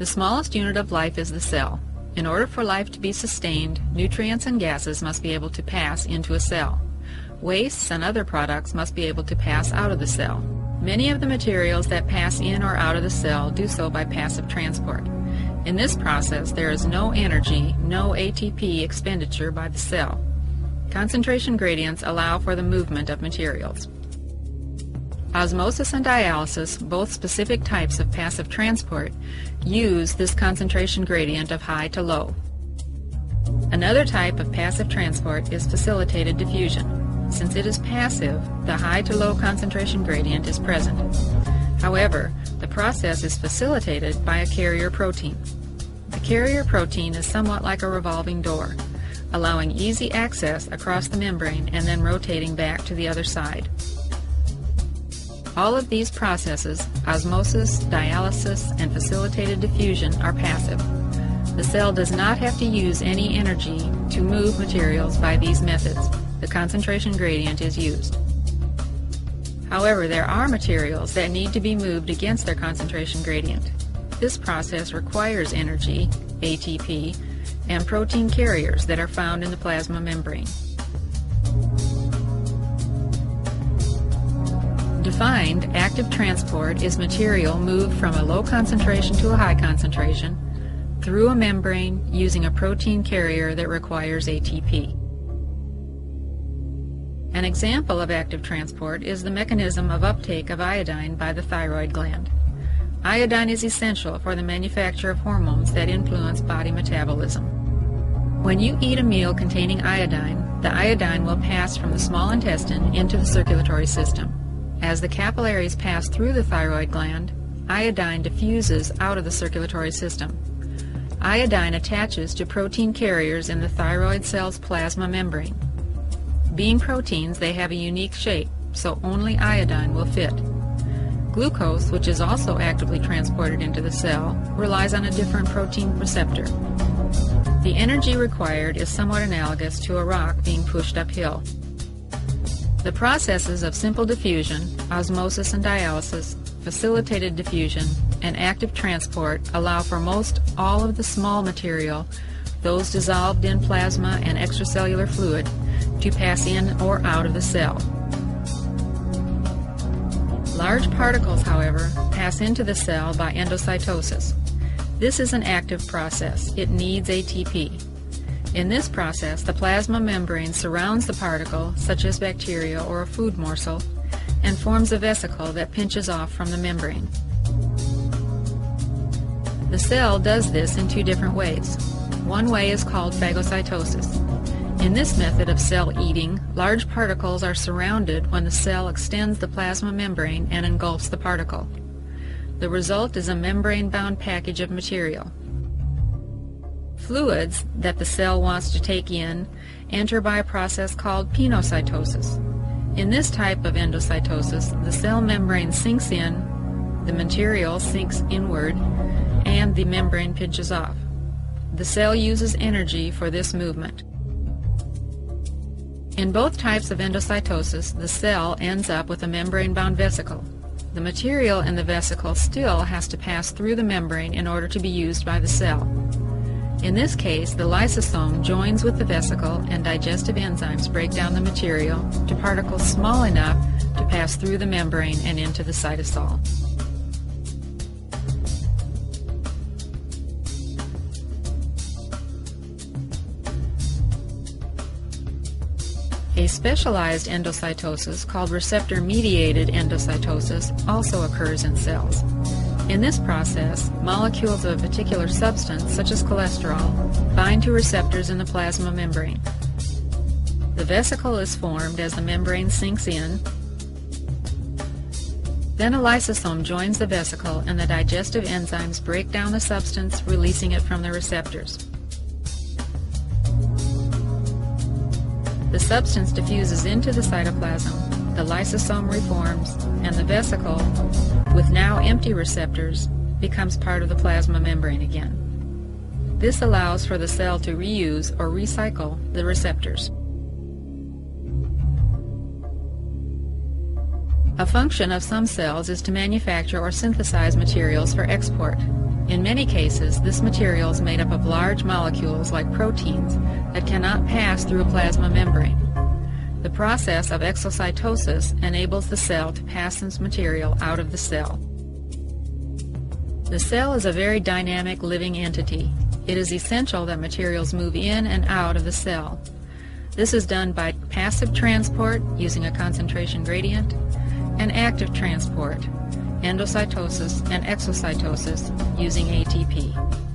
The smallest unit of life is the cell. In order for life to be sustained, nutrients and gases must be able to pass into a cell. Wastes and other products must be able to pass out of the cell. Many of the materials that pass in or out of the cell do so by passive transport. In this process, there is no energy, no ATP expenditure by the cell. Concentration gradients allow for the movement of materials. Osmosis and dialysis, both specific types of passive transport, use this concentration gradient of high to low. Another type of passive transport is facilitated diffusion. Since it is passive, the high to low concentration gradient is present. However, the process is facilitated by a carrier protein. The carrier protein is somewhat like a revolving door, allowing easy access across the membrane and then rotating back to the other side. All of these processes, osmosis, dialysis, and facilitated diffusion, are passive. The cell does not have to use any energy to move materials by these methods. The concentration gradient is used. However, there are materials that need to be moved against their concentration gradient. This process requires energy, ATP, and protein carriers that are found in the plasma membrane. Defined active transport is material moved from a low concentration to a high concentration through a membrane using a protein carrier that requires ATP. An example of active transport is the mechanism of uptake of iodine by the thyroid gland. Iodine is essential for the manufacture of hormones that influence body metabolism. When you eat a meal containing iodine, the iodine will pass from the small intestine into the circulatory system. As the capillaries pass through the thyroid gland, iodine diffuses out of the circulatory system. Iodine attaches to protein carriers in the thyroid cell's plasma membrane. Being proteins, they have a unique shape, so only iodine will fit. Glucose, which is also actively transported into the cell, relies on a different protein receptor. The energy required is somewhat analogous to a rock being pushed uphill. The processes of simple diffusion, osmosis and dialysis, facilitated diffusion, and active transport allow for most all of the small material, those dissolved in plasma and extracellular fluid, to pass in or out of the cell. Large particles, however, pass into the cell by endocytosis. This is an active process. It needs ATP. In this process, the plasma membrane surrounds the particle, such as bacteria or a food morsel, and forms a vesicle that pinches off from the membrane. The cell does this in two different ways. One way is called phagocytosis. In this method of cell eating, large particles are surrounded when the cell extends the plasma membrane and engulfs the particle. The result is a membrane-bound package of material. Fluids that the cell wants to take in enter by a process called pinocytosis. In this type of endocytosis, the cell membrane sinks in, the material sinks inward, and the membrane pinches off. The cell uses energy for this movement. In both types of endocytosis, the cell ends up with a membrane-bound vesicle. The material in the vesicle still has to pass through the membrane in order to be used by the cell. In this case, the lysosome joins with the vesicle and digestive enzymes break down the material to particles small enough to pass through the membrane and into the cytosol. A specialized endocytosis called receptor-mediated endocytosis also occurs in cells. In this process, molecules of a particular substance, such as cholesterol, bind to receptors in the plasma membrane. The vesicle is formed as the membrane sinks in. Then a lysosome joins the vesicle and the digestive enzymes break down the substance, releasing it from the receptors. The substance diffuses into the cytoplasm, the lysosome reforms, and the vesicle, with now empty receptors, becomes part of the plasma membrane again. This allows for the cell to reuse or recycle the receptors. A function of some cells is to manufacture or synthesize materials for export. In many cases, this material is made up of large molecules like proteins that cannot pass through a plasma membrane. The process of exocytosis enables the cell to pass this material out of the cell. The cell is a very dynamic living entity. It is essential that materials move in and out of the cell. This is done by passive transport using a concentration gradient and active transport, endocytosis and exocytosis using ATP.